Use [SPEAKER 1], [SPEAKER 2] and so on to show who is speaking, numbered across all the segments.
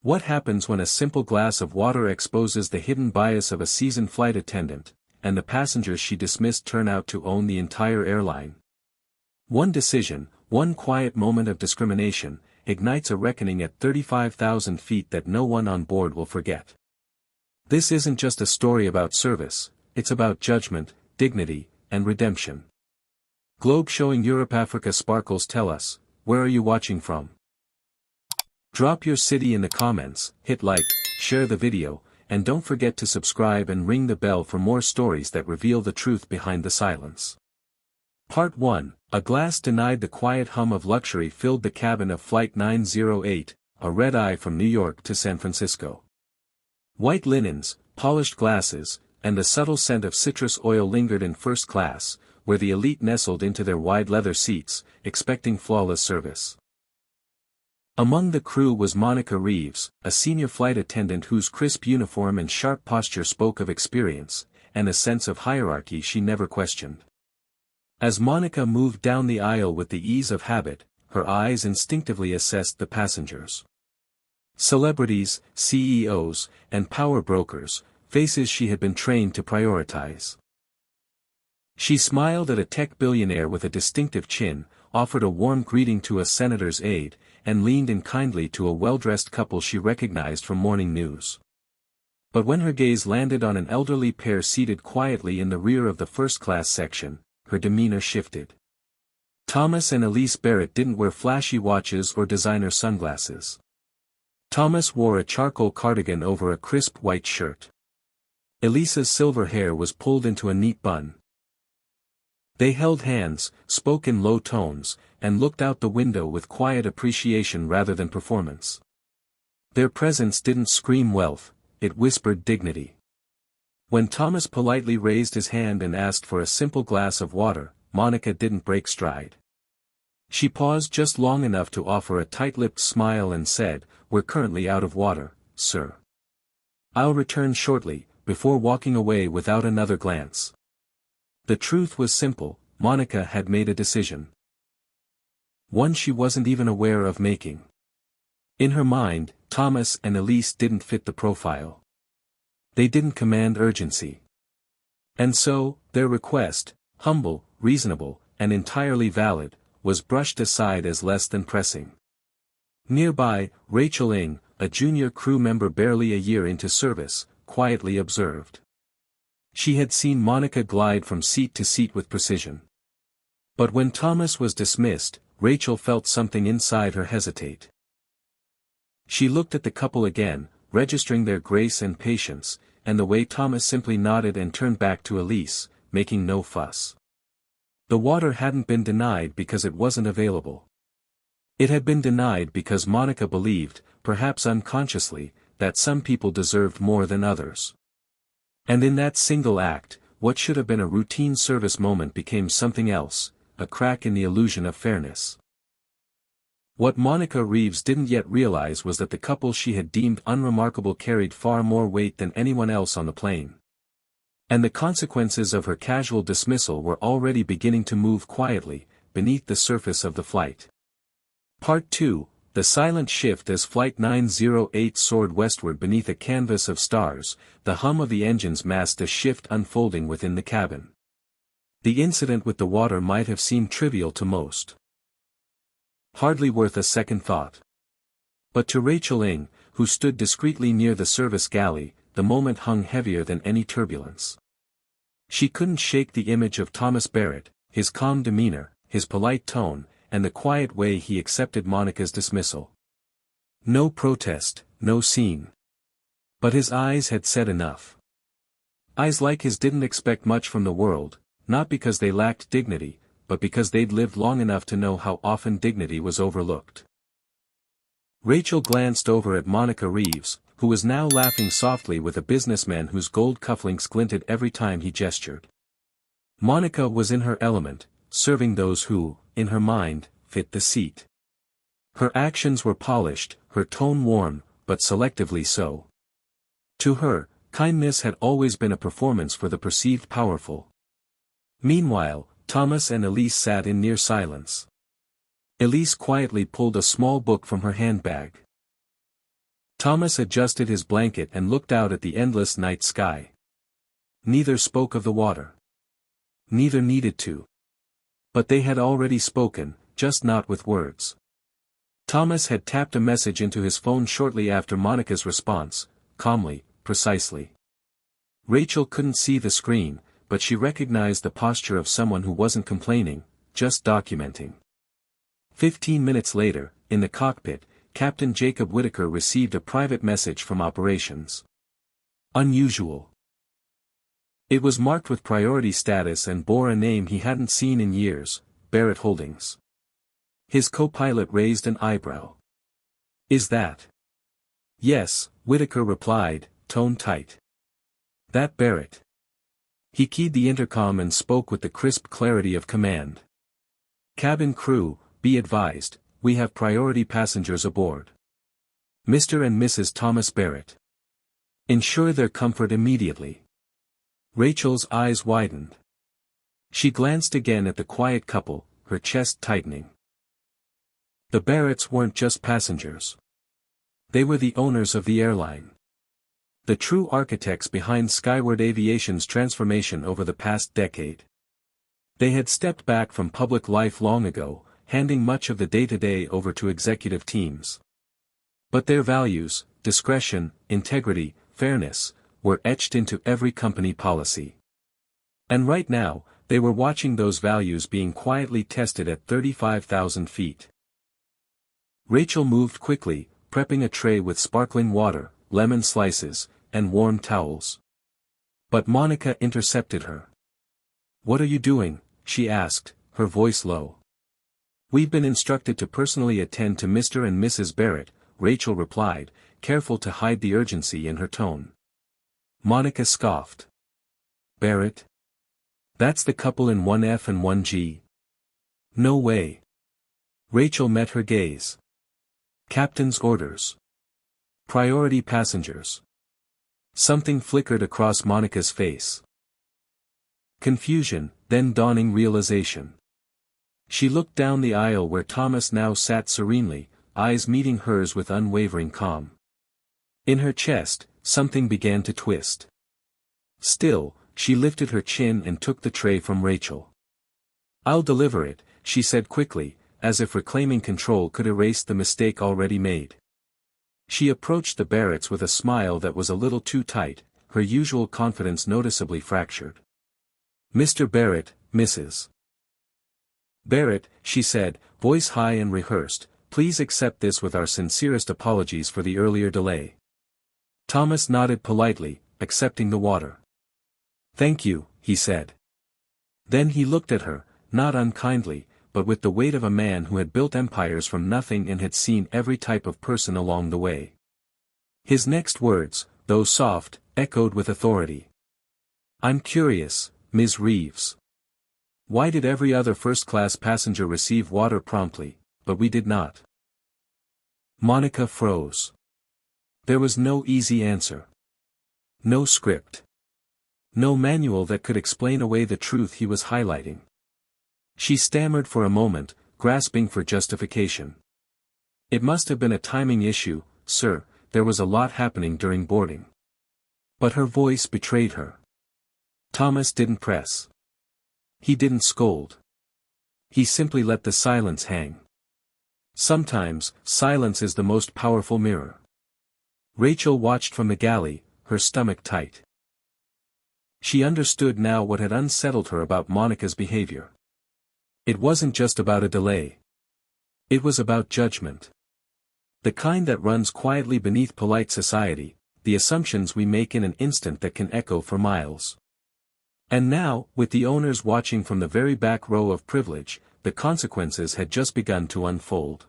[SPEAKER 1] What happens when a simple glass of water exposes the hidden bias of a seasoned flight attendant, and the passengers she dismissed turn out to own the entire airline? One decision, one quiet moment of discrimination, ignites a reckoning at 35,000 feet that no one on board will forget. This isn't just a story about service, it's about judgment, dignity, and redemption. Globe showing Europe Africa sparkles. Tell us, where are you watching from? Drop your city in the comments, hit like, share the video, and don't forget to subscribe and ring the bell for more stories that reveal the truth behind the silence. Part 1, A glass denied. The quiet hum of luxury filled the cabin of Flight 908, a red-eye from New York to San Francisco. White linens, polished glasses, and the subtle scent of citrus oil lingered in first class, where the elite nestled into their wide leather seats, expecting flawless service. Among the crew was Monica Reeves, a senior flight attendant whose crisp uniform and sharp posture spoke of experience, and a sense of hierarchy she never questioned. As Monica moved down the aisle with the ease of habit, her eyes instinctively assessed the passengers. Celebrities, CEOs, and power brokers, faces she had been trained to prioritize. She smiled at a tech billionaire with a distinctive chin, offered a warm greeting to a senator's aide, and leaned in kindly to a well-dressed couple she recognized from morning news. But when her gaze landed on an elderly pair seated quietly in the rear of the first-class section, her demeanor shifted. Thomas and Elise Barrett didn't wear flashy watches or designer sunglasses. Thomas wore a charcoal cardigan over a crisp white shirt. Elise's silver hair was pulled into a neat bun. They held hands, spoke in low tones, and looked out the window with quiet appreciation rather than performance. Their presence didn't scream wealth, it whispered dignity. When Thomas politely raised his hand and asked for a simple glass of water, Monica didn't break stride. She paused just long enough to offer a tight-lipped smile and said, "We're currently out of water, sir. I'll return shortly," before walking away without another glance. The truth was simple, Monica had made a decision. One she wasn't even aware of making. In her mind, Thomas and Elise didn't fit the profile. They didn't command urgency. And so, their request, humble, reasonable, and entirely valid, was brushed aside as less than pressing. Nearby, Rachel Ng, a junior crew member barely a year into service, quietly observed. She had seen Monica glide from seat to seat with precision. But when Thomas was dismissed, Rachel felt something inside her hesitate. She looked at the couple again, registering their grace and patience, and the way Thomas simply nodded and turned back to Elise, making no fuss. The water hadn't been denied because it wasn't available. It had been denied because Monica believed, perhaps unconsciously, that some people deserved more than others. And in that single act, what should have been a routine service moment became something else, a crack in the illusion of fairness. What Monica Reeves didn't yet realize was that the couple she had deemed unremarkable carried far more weight than anyone else on the plane. And the consequences of her casual dismissal were already beginning to move quietly, beneath the surface of the flight. Part 2, The silent shift. As Flight 908 soared westward beneath a canvas of stars, the hum of the engines masked a shift unfolding within the cabin. The incident with the water might have seemed trivial to most. Hardly worth a second thought. But to Rachel Ng, who stood discreetly near the service galley, the moment hung heavier than any turbulence. She couldn't shake the image of Thomas Barrett, his calm demeanor, his polite tone, and the quiet way he accepted Monica's dismissal. No protest, no scene. But his eyes had said enough. Eyes like his didn't expect much from the world, not because they lacked dignity, but because they'd lived long enough to know how often dignity was overlooked. Rachel glanced over at Monica Reeves, who was now laughing softly with a businessman whose gold cufflinks glinted every time he gestured. Monica was in her element, serving those who, in her mind, fit the seat. Her actions were polished, her tone warm, but selectively so. To her, kindness had always been a performance for the perceived powerful. Meanwhile, Thomas and Elise sat in near silence. Elise quietly pulled a small book from her handbag. Thomas adjusted his blanket and looked out at the endless night sky. Neither spoke of the water. Neither needed to. But they had already spoken, just not with words. Thomas had tapped a message into his phone shortly after Monica's response, calmly, precisely. Rachel couldn't see the screen, but she recognized the posture of someone who wasn't complaining, just documenting. 15 minutes later, in the cockpit, Captain Jacob Whitaker received a private message from operations. Unusual. It was marked with priority status and bore a name he hadn't seen in years, Barrett Holdings. His co-pilot raised an eyebrow. "Is that?" "Yes," Whitaker replied, tone tight. "That Barrett." He keyed the intercom and spoke with the crisp clarity of command. "Cabin crew, be advised, we have priority passengers aboard. Mr. and Mrs. Thomas Barrett. Ensure their comfort immediately." Rachel's eyes widened. She glanced again at the quiet couple, her chest tightening. The Barretts weren't just passengers. They were the owners of the airline. The true architects behind Skyward Aviation's transformation over the past decade. They had stepped back from public life long ago, handing much of the day-to-day over to executive teams. But their values, discretion, integrity, fairness, were etched into every company policy. And right now, they were watching those values being quietly tested at 35,000 feet. Rachel moved quickly, prepping a tray with sparkling water, lemon slices, and warm towels. But Monica intercepted her. "What are you doing?" she asked, her voice low. "We've been instructed to personally attend to Mr. and Mrs. Barrett," Rachel replied, careful to hide the urgency in her tone. Monica scoffed. "Barrett? That's the couple in 1F and 1G. No way." Rachel met her gaze. "Captain's orders. Priority passengers." Something flickered across Monica's face. Confusion, then dawning realization. She looked down the aisle where Thomas now sat serenely, eyes meeting hers with unwavering calm. In her chest, something began to twist. Still, she lifted her chin and took the tray from Rachel. "I'll deliver it," she said quickly, as if reclaiming control could erase the mistake already made. She approached the Barretts with a smile that was a little too tight, her usual confidence noticeably fractured. "Mr. Barrett, Mrs. Barrett," she said, voice high and rehearsed, "please accept this with our sincerest apologies for the earlier delay." Thomas nodded politely, accepting the water. "Thank you," he said. Then he looked at her, not unkindly, but with the weight of a man who had built empires from nothing and had seen every type of person along the way. His next words, though soft, echoed with authority. "I'm curious, Ms. Reeves. Why did every other first-class passenger receive water promptly, but we did not?" Monica froze. There was no easy answer. No script. No manual that could explain away the truth he was highlighting. She stammered for a moment, grasping for justification. "It must have been a timing issue, sir, there was a lot happening during boarding." But her voice betrayed her. Thomas didn't press. He didn't scold. He simply let the silence hang. Sometimes, silence is the most powerful mirror. Rachel watched from the galley, her stomach tight. She understood now what had unsettled her about Monica's behavior. It wasn't just about a delay. It was about judgment. The kind that runs quietly beneath polite society, the assumptions we make in an instant that can echo for miles. And now, with the owners watching from the very back row of privilege, the consequences had just begun to unfold.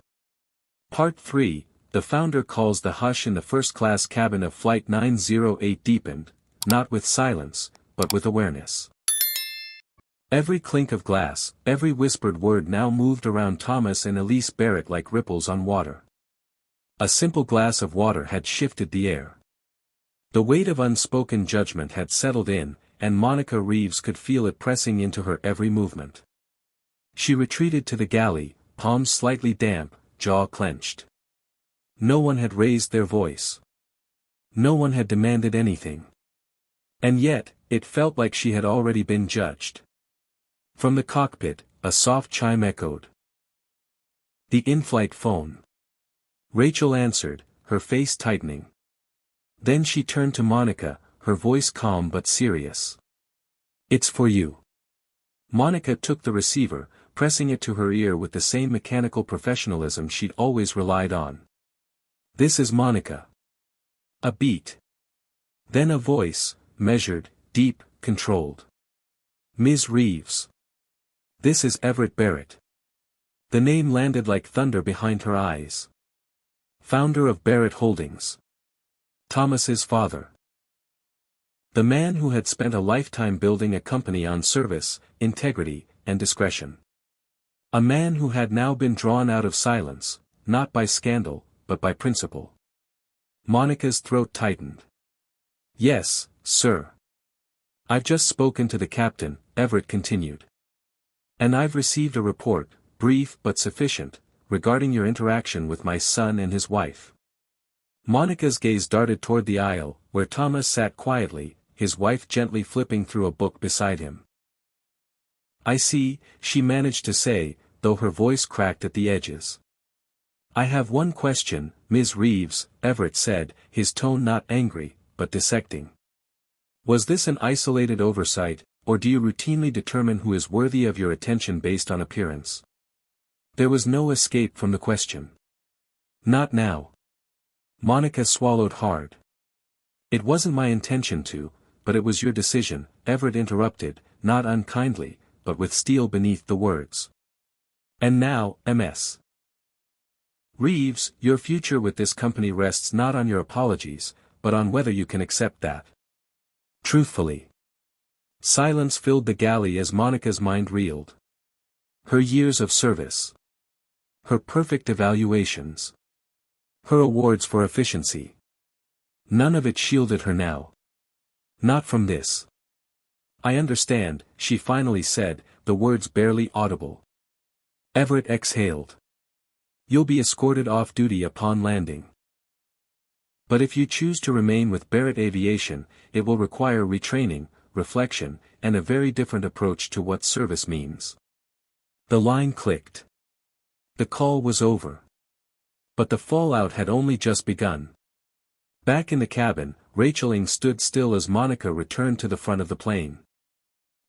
[SPEAKER 1] Part 3, the founder calls the hush in the first-class cabin of Flight 908 deepened, not with silence, but with awareness. Every clink of glass, every whispered word now moved around Thomas and Elise Barrett like ripples on water. A simple glass of water had shifted the air. The weight of unspoken judgment had settled in, and Monica Reeves could feel it pressing into her every movement. She retreated to the galley, palms slightly damp, jaw clenched. No one had raised their voice. No one had demanded anything. And yet, it felt like she had already been judged. From the cockpit, a soft chime echoed. The in-flight phone. Rachel answered, her face tightening. Then she turned to Monica, her voice calm but serious. "It's for you." Monica took the receiver, pressing it to her ear with the same mechanical professionalism she'd always relied on. "This is Monica." A beat. Then a voice, measured, deep, controlled. "Ms. Reeves. This is Everett Barrett." The name landed like thunder behind her eyes. Founder of Barrett Holdings. Thomas's father. The man who had spent a lifetime building a company on service, integrity, and discretion. A man who had now been drawn out of silence, not by scandal, but by principle. Monica's throat tightened. "Yes, sir. I've just spoken to the captain," Everett continued. "And I've received a report, brief but sufficient, regarding your interaction with my son and his wife." Monica's gaze darted toward the aisle, where Thomas sat quietly, his wife gently flipping through a book beside him. "I see," she managed to say, though her voice cracked at the edges. "I have one question, Ms. Reeves," Everett said, his tone not angry, but dissecting. "Was this an isolated oversight, or do you routinely determine who is worthy of your attention based on appearance?" There was no escape from the question. "Not now." Monica swallowed hard. "It wasn't my intention to, but it was your decision," Everett interrupted, not unkindly, but with steel beneath the words. "And now, Ms. Reeves, your future with this company rests not on your apologies, but on whether you can accept that. Truthfully." Silence filled the galley as Monica's mind reeled. Her years of service. Her perfect evaluations. Her awards for efficiency. None of it shielded her now. Not from this. "I understand," she finally said, the words barely audible. Everett exhaled. "You'll be escorted off duty upon landing. But if you choose to remain with Barrett Aviation, it will require retraining, reflection, and a very different approach to what service means." The line clicked. The call was over. But the fallout had only just begun. Back in the cabin, Rachel Ing stood still as Monica returned to the front of the plane.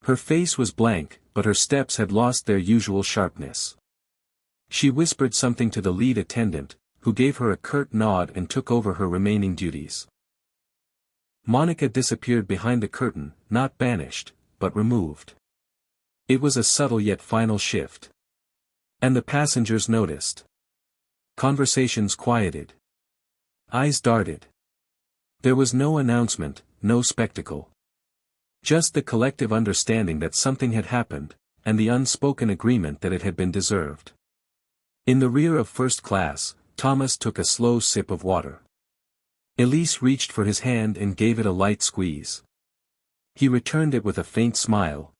[SPEAKER 1] Her face was blank, but her steps had lost their usual sharpness. She whispered something to the lead attendant, who gave her a curt nod and took over her remaining duties. Monica disappeared behind the curtain, not banished, but removed. It was a subtle yet final shift. And the passengers noticed. Conversations quieted. Eyes darted. There was no announcement, no spectacle. Just the collective understanding that something had happened, and the unspoken agreement that it had been deserved. In the rear of first class, Thomas took a slow sip of water. Elise reached for his hand and gave it a light squeeze. He returned it with a faint smile.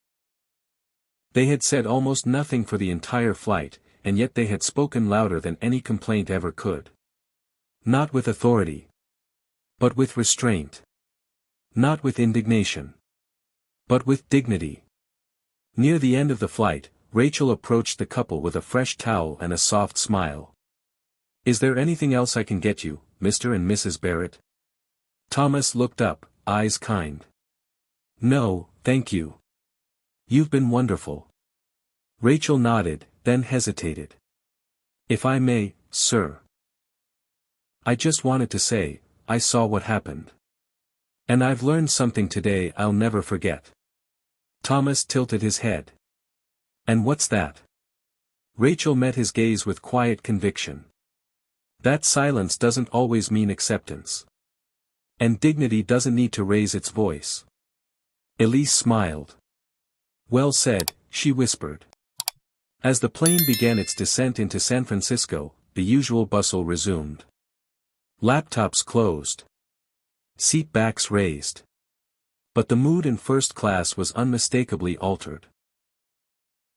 [SPEAKER 1] They had said almost nothing for the entire flight, and yet they had spoken louder than any complaint ever could. Not with authority. But with restraint. Not with indignation. But with dignity. Near the end of the flight, Rachel approached the couple with a fresh towel and a soft smile. "Is there anything else I can get you, Mr. and Mrs. Barrett?" Thomas looked up, eyes kind. "No, thank you. You've been wonderful." Rachel nodded, then hesitated. "If I may, sir. I just wanted to say, I saw what happened. And I've learned something today I'll never forget." Thomas tilted his head. "And what's that?" Rachel met his gaze with quiet conviction. "That silence doesn't always mean acceptance. And dignity doesn't need to raise its voice." Elise smiled. "Well said," she whispered. As the plane began its descent into San Francisco, the usual bustle resumed. Laptops closed. Seat backs raised. But the mood in first class was unmistakably altered.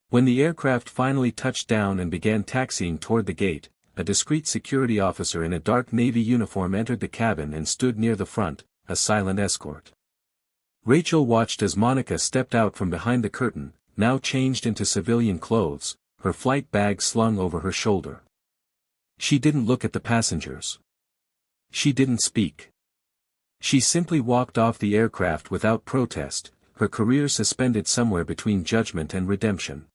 [SPEAKER 1] When the aircraft finally touched down and began taxiing toward the gate, a discreet security officer in a dark navy uniform entered the cabin and stood near the front, a silent escort. Rachel watched as Monica stepped out from behind the curtain, now changed into civilian clothes, her flight bag slung over her shoulder. She didn't look at the passengers. She didn't speak. She simply walked off the aircraft without protest, her career suspended somewhere between judgment and redemption.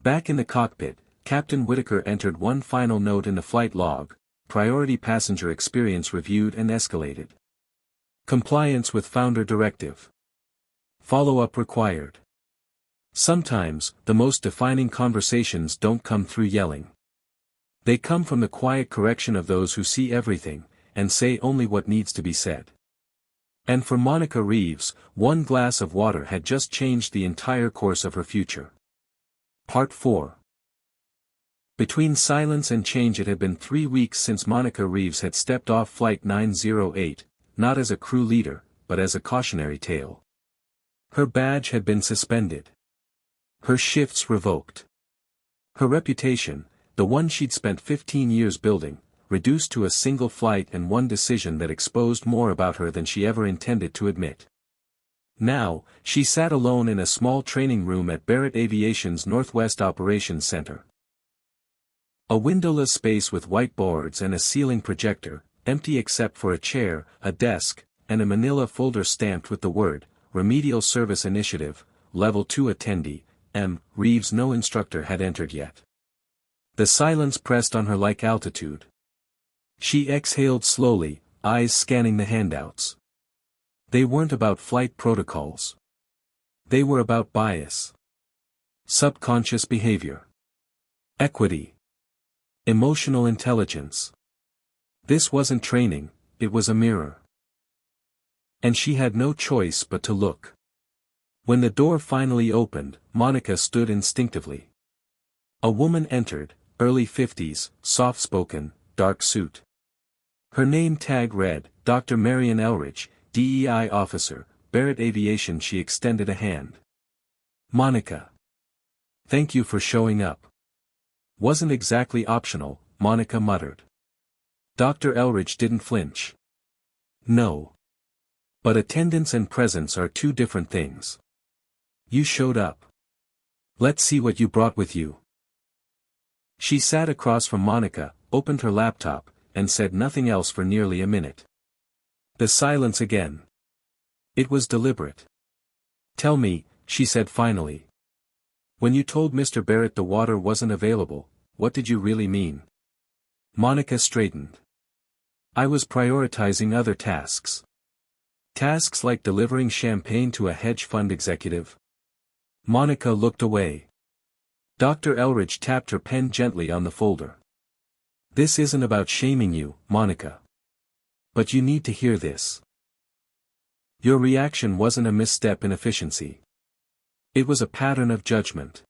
[SPEAKER 1] Back in the cockpit, Captain Whitaker entered one final note in the flight log: priority passenger experience reviewed and escalated. Compliance with Founder Directive. Follow-up required. Sometimes, the most defining conversations don't come through yelling. They come from the quiet correction of those who see everything, and say only what needs to be said. And for Monica Reeves, one glass of water had just changed the entire course of her future. Part 4. Between silence and change, it had been 3 weeks since Monica Reeves had stepped off Flight 908, not as a crew leader, but as a cautionary tale. Her badge had been suspended. Her shifts revoked. Her reputation, the one she'd spent 15 years building, reduced to a single flight and one decision that exposed more about her than she ever intended to admit. Now, she sat alone in a small training room at Barrett Aviation's Northwest Operations Center. A windowless space with whiteboards and a ceiling projector, empty except for a chair, a desk, and a manila folder stamped with the word, Remedial Service Initiative, Level 2 Attendee, M. Reeves. No instructor had entered yet. The silence pressed on her like altitude. She exhaled slowly, eyes scanning the handouts. They weren't about flight protocols. They were about bias. Subconscious behavior. Equity. Emotional intelligence. This wasn't training, it was a mirror. And she had no choice but to look. When the door finally opened, Monica stood instinctively. A woman entered, early 50s, soft-spoken, dark suit. Her name tag read, Dr. Marian Elridge, DEI Officer, Barrett Aviation. She extended a hand. Monica. Thank you for showing up. Wasn't exactly optional, Monica muttered. Dr. Elridge didn't flinch. No. But attendance and presence are two different things. You showed up. Let's see what you brought with you. She sat across from Monica, opened her laptop, and said nothing else for nearly a minute. The silence again. It was deliberate. Tell me, she said finally. When you told Mr. Barrett the water wasn't available, what did you really mean? Monica straightened. I was prioritizing other tasks. Tasks like delivering champagne to a hedge fund executive. Monica looked away. Dr. Elridge tapped her pen gently on the folder. This isn't about shaming you, Monica. But you need to hear this. Your reaction wasn't a misstep in efficiency. It was a pattern of judgment.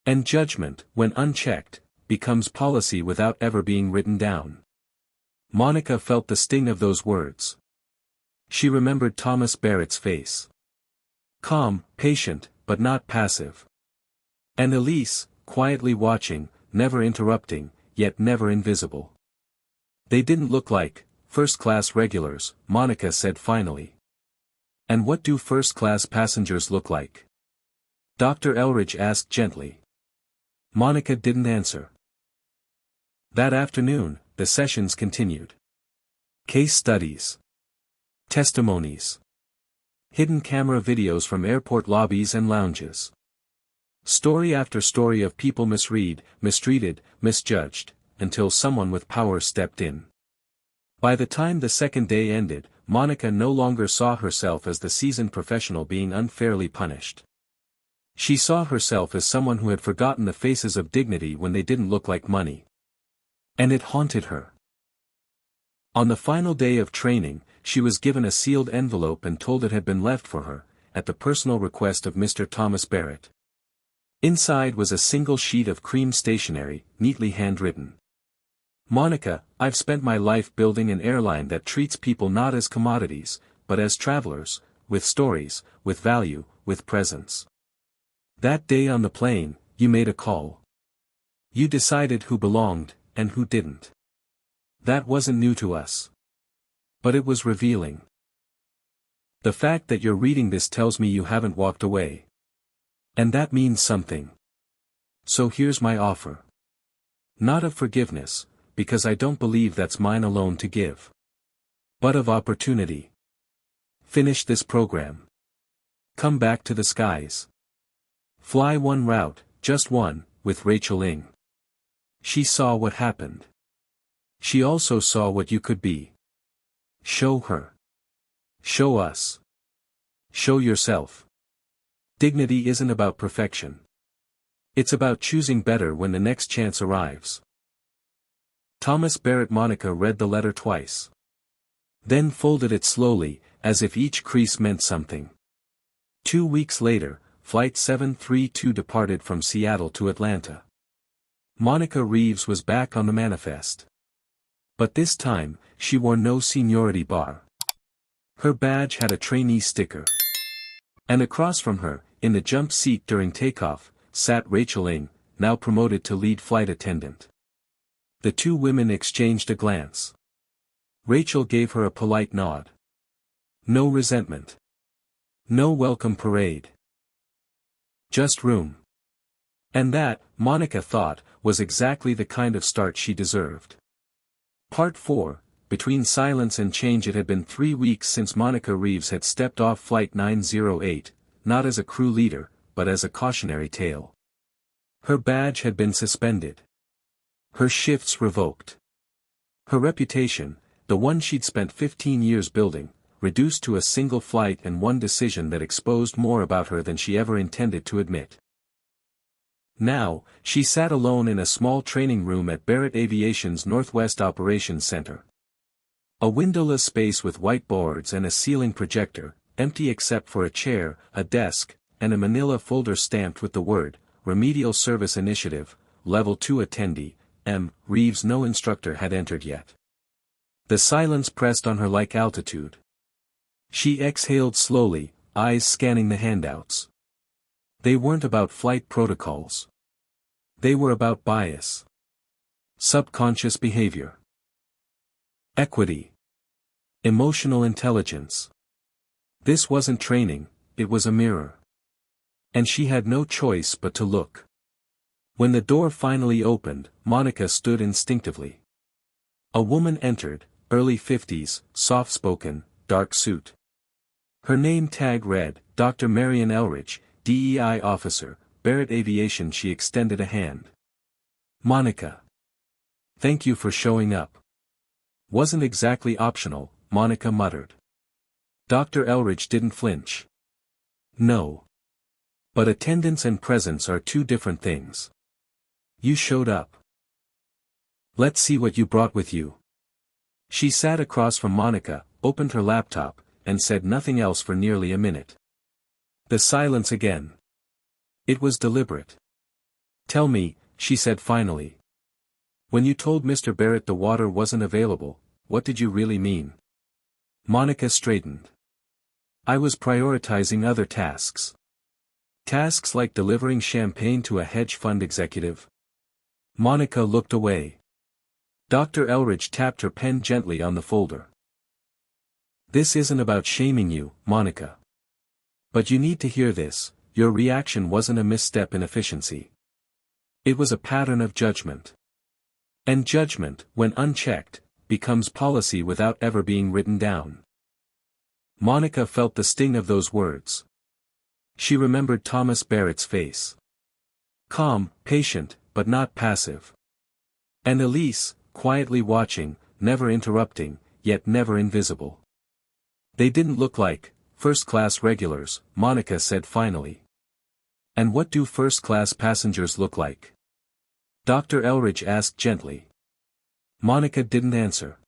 [SPEAKER 1] And judgment, when unchecked, becomes policy without ever being written down. Monica felt the sting of those words. She remembered Thomas Barrett's face. Calm, patient, but not passive. And Elise, quietly watching, never interrupting, yet never invisible. They didn't look like first-class regulars, Monica said finally. And what do first-class passengers look like? Dr. Elridge asked gently. Monica didn't answer. That afternoon, the sessions continued. Case studies. Testimonies. Hidden camera videos from airport lobbies and lounges. Story after story of people misread, mistreated, misjudged, until someone with power stepped in. By the time the second day ended, Monica no longer saw herself as the seasoned professional being unfairly punished. She saw herself as someone who had forgotten the faces of dignity when they didn't look like money. And it haunted her. On the final day of training, she was given a sealed envelope and told it had been left for her, at the personal request of Mr. Thomas Barrett. Inside was a single sheet of cream stationery, neatly handwritten. Monica, I've spent my life building an airline that treats people not as commodities, but as travelers, with stories, with value, with presence. That day on the plane, you made a call. You decided who belonged, and who didn't. That wasn't new to us. But it was revealing. The fact that you're reading this tells me you haven't walked away. And that means something. So here's my offer. Not of forgiveness, because I don't believe that's mine alone to give. But of opportunity. Finish this program. Come back to the skies. Fly one route, just one, with Rachel Ing. She saw what happened. She also saw what you could be. Show her. Show us. Show yourself. Dignity isn't about perfection. It's about choosing better when the next chance arrives. Thomas Barrett. Monica read the letter twice. Then folded it slowly, as if each crease meant something. 2 weeks later, Flight 732 departed from Seattle to Atlanta. Monica Reeves was back on the manifest. But this time, she wore no seniority bar. Her badge had a trainee sticker. And across from her, in the jump seat during takeoff, sat Rachel Ing, now promoted to lead flight attendant. The two women exchanged a glance. Rachel gave her a polite nod. No resentment. No welcome parade. Just room. And that, Monica thought, was exactly the kind of start she deserved. Part 4. Between silence and change. It had been 3 weeks since Monica Reeves had stepped off Flight 908, not as a crew leader, but as a cautionary tale. Her badge had been suspended. Her shifts revoked. Her reputation, the one she'd spent 15 years building, reduced to a single flight and one decision that exposed more about her than she ever intended to admit. Now, she sat alone in a small training room at Barrett Aviation's Northwest Operations Center. A windowless space with whiteboards and a ceiling projector, empty except for a chair, a desk, and a manila folder stamped with the word, Remedial Service Initiative, Level 2 Attendee, M. Reeves. No instructor had entered yet. The silence pressed on her like altitude. She exhaled slowly, eyes scanning the handouts. They weren't about flight protocols. They were about bias. Subconscious behavior. Equity. Emotional intelligence. This wasn't training, it was a mirror. And she had no choice but to look. When the door finally opened, Monica stood instinctively. A woman entered, early 50s, soft-spoken, dark suit. Her name tag read, Dr. Marian Elridge, DEI Officer, Barrett Aviation. She extended a hand. Monica. Thank you for showing up. Wasn't exactly optional, Monica muttered. Dr. Elridge didn't flinch. No. But attendance and presence are two different things. You showed up. Let's see what you brought with you. She sat across from Monica, opened her laptop, and said nothing else for nearly a minute. The silence again. It was deliberate. Tell me, she said finally. When you told Mr. Barrett the water wasn't available, what did you really mean? Monica straightened. I was prioritizing other tasks. Tasks like delivering champagne to a hedge fund executive. Monica looked away. Dr. Elridge tapped her pen gently on the folder. This isn't about shaming you, Monica. But you need to hear this, your reaction wasn't a misstep in efficiency. It was a pattern of judgment. And judgment, when unchecked, becomes policy without ever being written down. Monica felt the sting of those words. She remembered Thomas Barrett's face. Calm, patient, but not passive. And Elise, quietly watching, never interrupting, yet never invisible. They didn't look like first-class regulars, Monica said finally. And what do first-class passengers look like? Dr. Elridge asked gently. Monica didn't answer.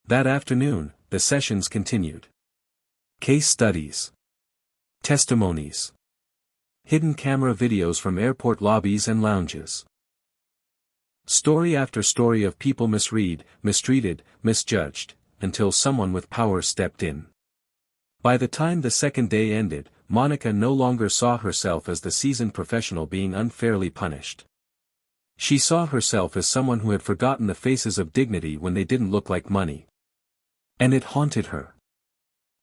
[SPEAKER 1] That afternoon, the sessions continued. Case studies. Testimonies. Hidden camera videos from airport lobbies and lounges. Story after story of people misread, mistreated, misjudged, until someone with power stepped in. By the time the second day ended, Monica no longer saw herself as the seasoned professional being unfairly punished. She saw herself as someone who had forgotten the faces of dignity when they didn't look like money. And it haunted her.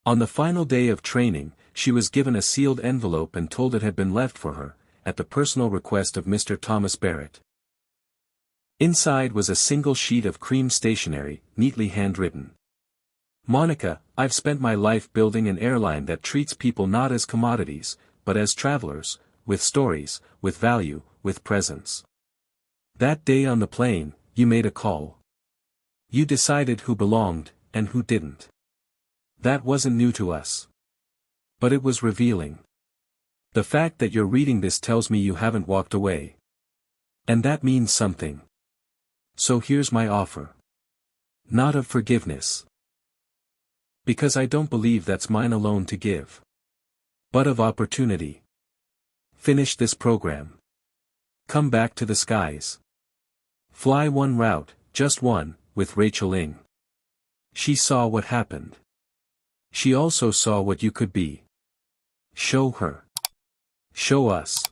[SPEAKER 1] On the final day of training, she was given a sealed envelope and told it had been left for her, at the personal request of Mr. Thomas Barrett. Inside was a single sheet of cream stationery, neatly handwritten. Monica, I've spent my life building an airline that treats people not as commodities, but as travelers, with stories, with value, with presence. That day on the plane, you made a call. You decided who belonged, and who didn't. That wasn't new to us. But it was revealing. The fact that you're reading this tells me you haven't walked away. And that means something. So here's my offer. Not of forgiveness. Because I don't believe that's mine alone to give. But of opportunity. Finish this program. Come back to the skies. Fly one route, just one, with Rachel Ing. She saw what happened. She also saw what you could be. Show her. Show us.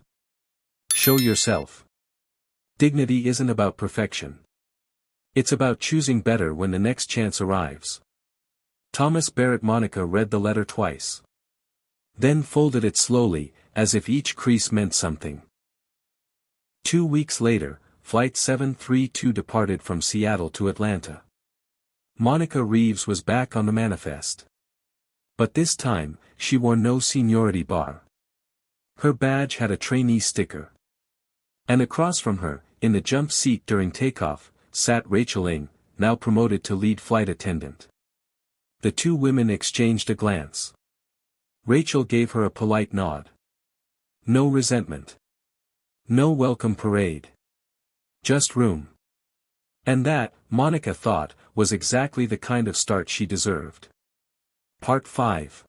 [SPEAKER 1] Show yourself. Dignity isn't about perfection. It's about choosing better when the next chance arrives. Thomas Barrett. Monica read the letter twice. Then folded it slowly, as if each crease meant something. 2 weeks later, Flight 732 departed from Seattle to Atlanta. Monica Reeves was back on the manifest. But this time, she wore no seniority bar. Her badge had a trainee sticker. And across from her, in the jump seat during takeoff, sat Rachel Ing, now promoted to lead flight attendant. The two women exchanged a glance. Rachel gave her a polite nod. No resentment. No welcome parade. Just room. And that, Monica thought, was exactly the kind of start she deserved. Part 5.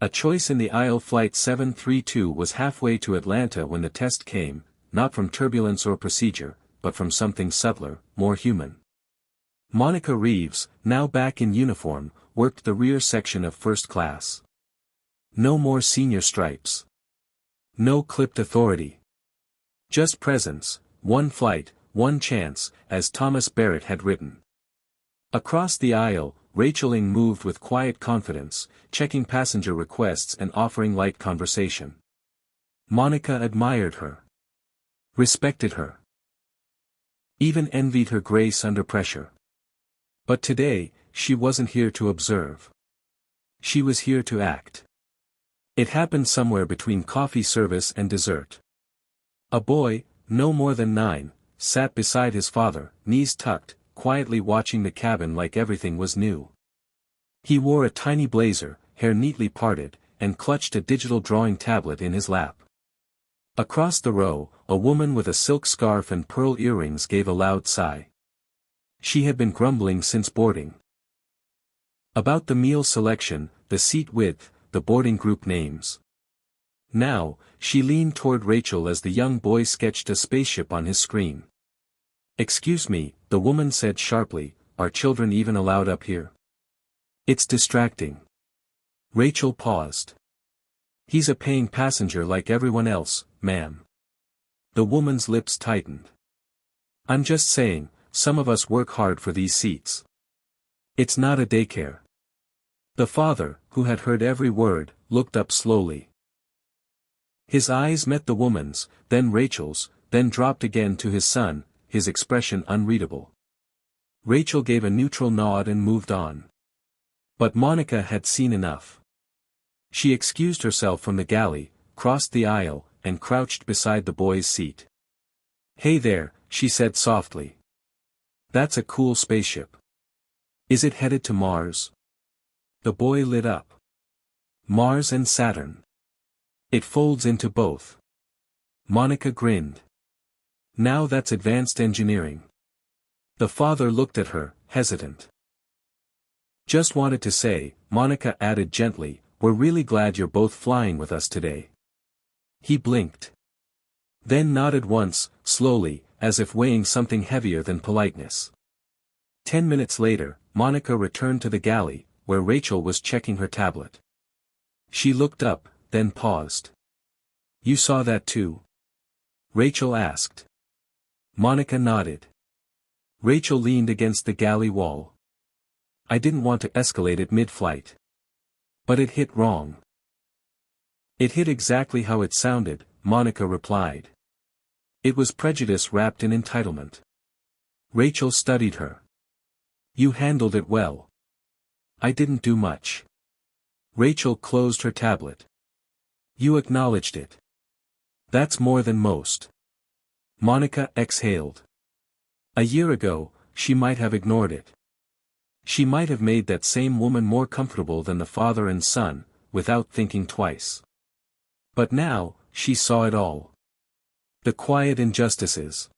[SPEAKER 1] A choice in the aisle. Flight 732 was halfway to Atlanta when the test came, not from turbulence or procedure, but from something subtler, more human. Monica Reeves, now back in uniform, worked the rear section of first class. No more senior stripes. No clipped authority. Just presence, one flight, one chance, as Thomas Barrett had written. Across the aisle, Rachel Ing moved with quiet confidence, checking passenger requests and offering light conversation. Monica admired her. Respected her. Even envied her grace under pressure. But today, she wasn't here to observe. She was here to act. It happened somewhere between coffee service and dessert. A boy, no more than 9, sat beside his father, knees tucked, quietly watching the cabin like everything was new. He wore a tiny blazer, hair neatly parted, and clutched a digital drawing tablet in his lap. Across the row, a woman with a silk scarf and pearl earrings gave a loud sigh. She had been grumbling since boarding. About the meal selection, the seat width, the boarding group names. Now, she leaned toward Rachel as the young boy sketched a spaceship on his screen. "Excuse me," the woman said sharply, "are children even allowed up here? It's distracting." Rachel paused. "He's a paying passenger like everyone else, ma'am." The woman's lips tightened. "I'm just saying, some of us work hard for these seats. It's not a daycare." The father, who had heard every word, looked up slowly. His eyes met the woman's, then Rachel's, then dropped again to his son, his expression unreadable. Rachel gave a neutral nod and moved on. But Monica had seen enough. She excused herself from the galley, crossed the aisle, and crouched beside the boy's seat. "Hey there," she said softly. "That's a cool spaceship. Is it headed to Mars?" The boy lit up. "Mars and Saturn. It folds into both." Monica grinned. "Now that's advanced engineering." The father looked at her, hesitant. "Just wanted to say," Monica added gently, "we're really glad you're both flying with us today." He blinked. Then nodded once, slowly, as if weighing something heavier than politeness. 10 minutes later, Monica returned to the galley, where Rachel was checking her tablet. She looked up, then paused. "You saw that too?" Rachel asked. Monica nodded. Rachel leaned against the galley wall. I didn't want to escalate it mid-flight. But it hit wrong. It hit exactly how it sounded, Monica replied. It was prejudice wrapped in entitlement. Rachel studied her. You handled it well. I didn't do much. Rachel closed her tablet. You acknowledged it. That's more than most. Monica exhaled. A year ago, she might have ignored it. She might have made that same woman more comfortable than the father and son, without thinking twice. But now, she saw it all. The quiet injustices.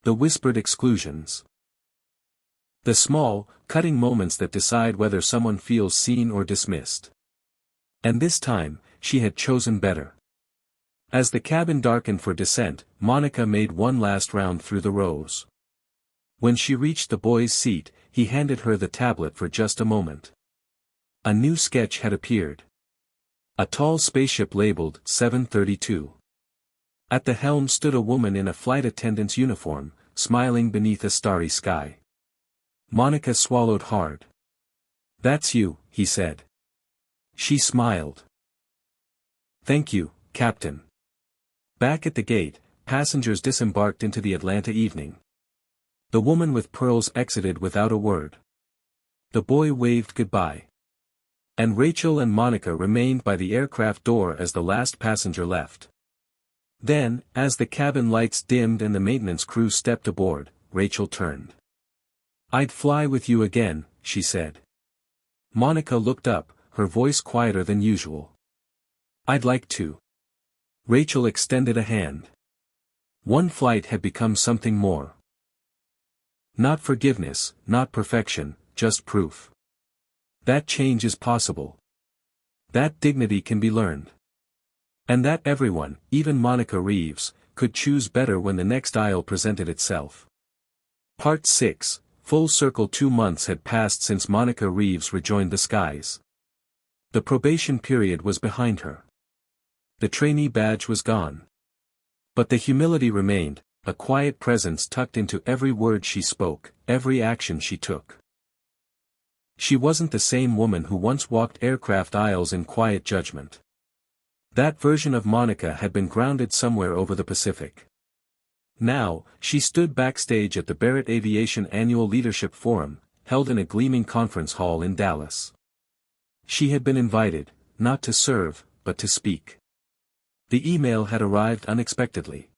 [SPEAKER 1] The whispered exclusions. The small, cutting moments that decide whether someone feels seen or dismissed. And this time, she had chosen better. As the cabin darkened for descent, Monica made one last round through the rows. When she reached the boy's seat, he handed her the tablet for just a moment. A new sketch had appeared. A tall spaceship labeled 732. At the helm stood a woman in a flight attendant's uniform, smiling beneath a starry sky. Monica swallowed hard. That's you, he said. She smiled. Thank you, Captain. Back at the gate, passengers disembarked into the Atlanta evening. The woman with pearls exited without a word. The boy waved goodbye. And Rachel and Monica remained by the aircraft door as the last passenger left. Then, as the cabin lights dimmed and the maintenance crew stepped aboard, Rachel turned. I'd fly with you again, she said. Monica looked up, her voice quieter than usual. I'd like to. Rachel extended a hand. One flight had become something more. Not forgiveness, not perfection, just proof. That change is possible. That dignity can be learned. And that everyone, even Monica Reeves, could choose better when the next aisle presented itself. Part 6, full circle. 2 months had passed since Monica Reeves rejoined the skies. The probation period was behind her. The trainee badge was gone. But the humility remained, a quiet presence tucked into every word she spoke, every action she took. She wasn't the same woman who once walked aircraft aisles in quiet judgment. That version of Monica had been grounded somewhere over the Pacific. Now, she stood backstage at the Barrett Aviation Annual Leadership Forum, held in a gleaming conference hall in Dallas. She had been invited, not to serve, but to speak. The email had arrived unexpectedly.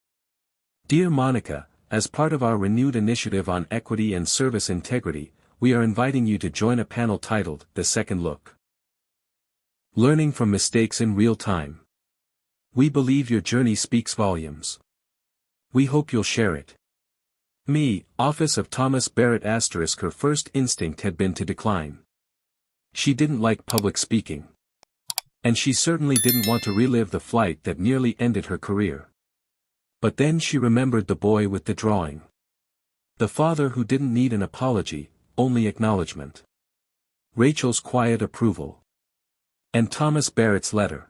[SPEAKER 1] Dear Monica, as part of our renewed initiative on equity and service integrity, we are inviting you to join a panel titled, The Second Look. Learning from mistakes in real time. We believe your journey speaks volumes. We hope you'll share it. Me, Office of Thomas Barrett *. Her first instinct had been to decline. She didn't like public speaking. And she certainly didn't want to relive the flight that nearly ended her career. But then she remembered the boy with the drawing. The father who didn't need an apology, only acknowledgement. Rachel's quiet approval. And Thomas Barrett's letter.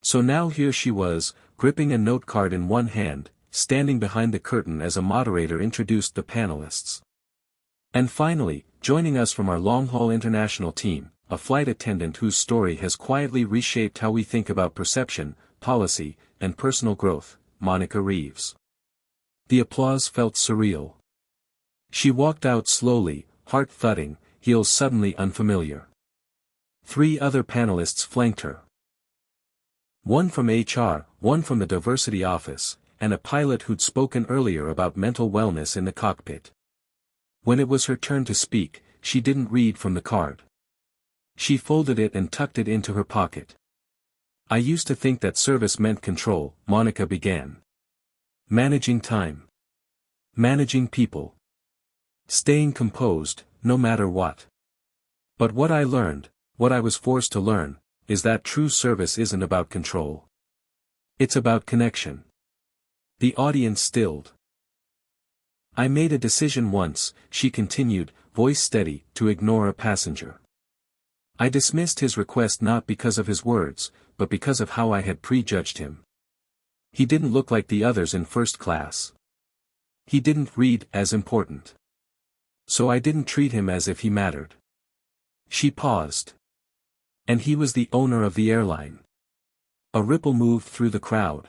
[SPEAKER 1] So now here she was, gripping a note card in one hand, standing behind the curtain as a moderator introduced the panelists. And finally, joining us from our long-haul international team, a flight attendant whose story has quietly reshaped how we think about perception, policy, and personal growth, Monica Reeves. The applause felt surreal. She walked out slowly, heart thudding, heels suddenly unfamiliar. 3 other panelists flanked her. One from HR, one from the diversity office, and a pilot who'd spoken earlier about mental wellness in the cockpit. When it was her turn to speak, she didn't read from the card. She folded it and tucked it into her pocket. I used to think that service meant control, Monica began. Managing time. Managing people. Staying composed, no matter what. But what I learned, what I was forced to learn, is that true service isn't about control. It's about connection. The audience stilled. I made a decision once, she continued, voice steady, to ignore a passenger. I dismissed his request not because of his words, but because of how I had prejudged him. He didn't look like the others in first class. He didn't read as important. So I didn't treat him as if he mattered. She paused. And he was the owner of the airline. A ripple moved through the crowd.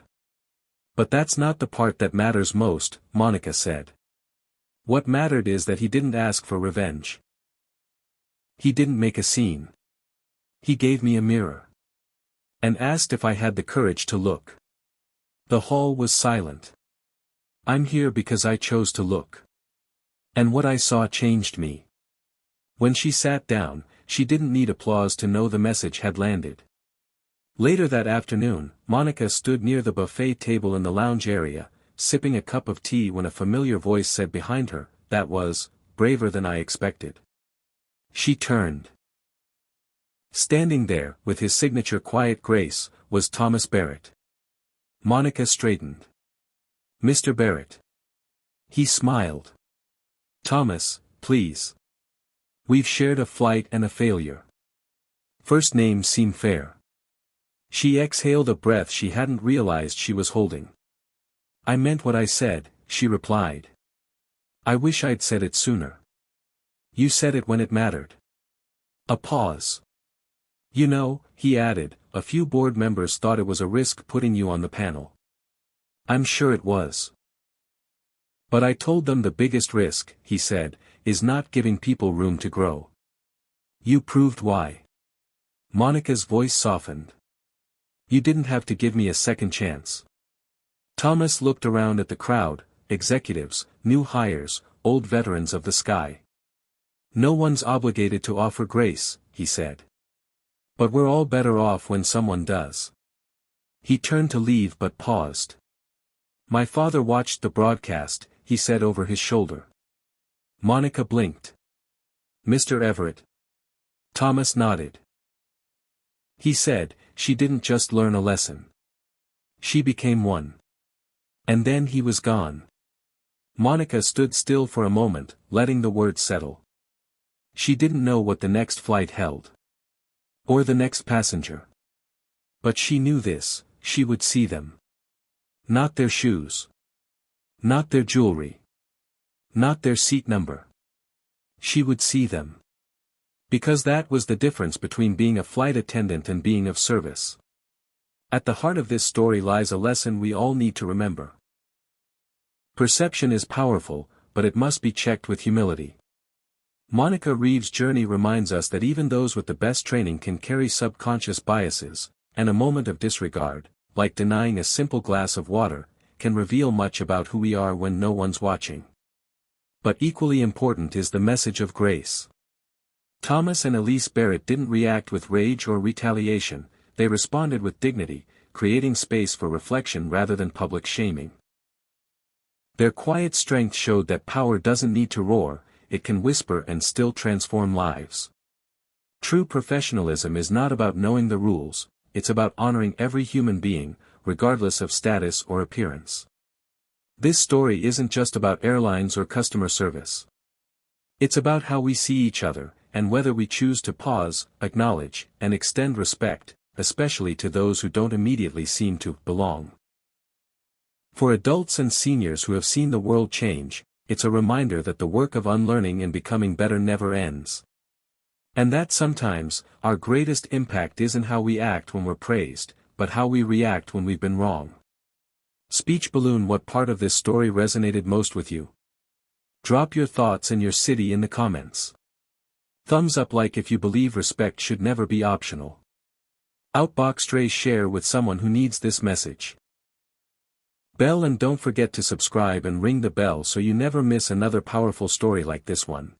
[SPEAKER 1] But that's not the part that matters most, Monica said. What mattered is that he didn't ask for revenge. He didn't make a scene. He gave me a mirror. And asked if I had the courage to look. The hall was silent. I'm here because I chose to look. And what I saw changed me. When she sat down, she didn't need applause to know the message had landed. Later that afternoon, Monica stood near the buffet table in the lounge area, sipping a cup of tea when a familiar voice said behind her, "That was braver than I expected." She turned. Standing there, with his signature quiet grace, was Thomas Barrett. Monica straightened. "Mr. Barrett." He smiled. "Thomas, please. We've shared a flight and a failure. First names seem fair." She exhaled a breath she hadn't realized she was holding. "I meant what I said," she replied. "I wish I'd said it sooner. You said it when it mattered." A pause. "You know," he added, "a few board members thought it was a risk putting you on the panel." "I'm sure it was. But I told them the biggest risk," he said, "is not giving people room to grow. You proved why." Monica's voice softened. "You didn't have to give me a second chance." Thomas looked around at the crowd, executives, new hires, old veterans of the sky. "No one's obligated to offer grace," he said. "But we're all better off when someone does." He turned to leave but paused. "My father watched the broadcast," he said over his shoulder. Monica blinked. "Mr. Everett?" Thomas nodded. He said, "She didn't just learn a lesson. She became one." And then he was gone. Monica stood still for a moment, letting the words settle. She didn't know what the next flight held. Or the next passenger. But she knew this, she would see them. Not their shoes. Not their jewelry. Not their seat number. She would see them. Because that was the difference between being a flight attendant and being of service. At the heart of this story lies a lesson we all need to remember. Perception is powerful, but it must be checked with humility. Monica Reeves' journey reminds us that even those with the best training can carry subconscious biases, and a moment of disregard, like denying a simple glass of water, can reveal much about who we are when no one's watching. But equally important is the message of grace. Thomas and Elise Barrett didn't react with rage or retaliation, they responded with dignity, creating space for reflection rather than public shaming. Their quiet strength showed that power doesn't need to roar, it can whisper and still transform lives. True professionalism is not about knowing the rules, it's about honoring every human being, regardless of status or appearance. This story isn't just about airlines or customer service. It's about how we see each other, and whether we choose to pause, acknowledge, and extend respect, especially to those who don't immediately seem to belong. For adults and seniors who have seen the world change, it's a reminder that the work of unlearning and becoming better never ends. And that sometimes, our greatest impact isn't how we act when we're praised, but how we react when we've been wrong. Speech balloon: what part of this story resonated most with you? Drop your thoughts and your city in the comments. Thumbs up like if you believe respect should never be optional. Blackstories: share with someone who needs this message. Bell, and don't forget to subscribe and ring the bell so you never miss another powerful story like this one.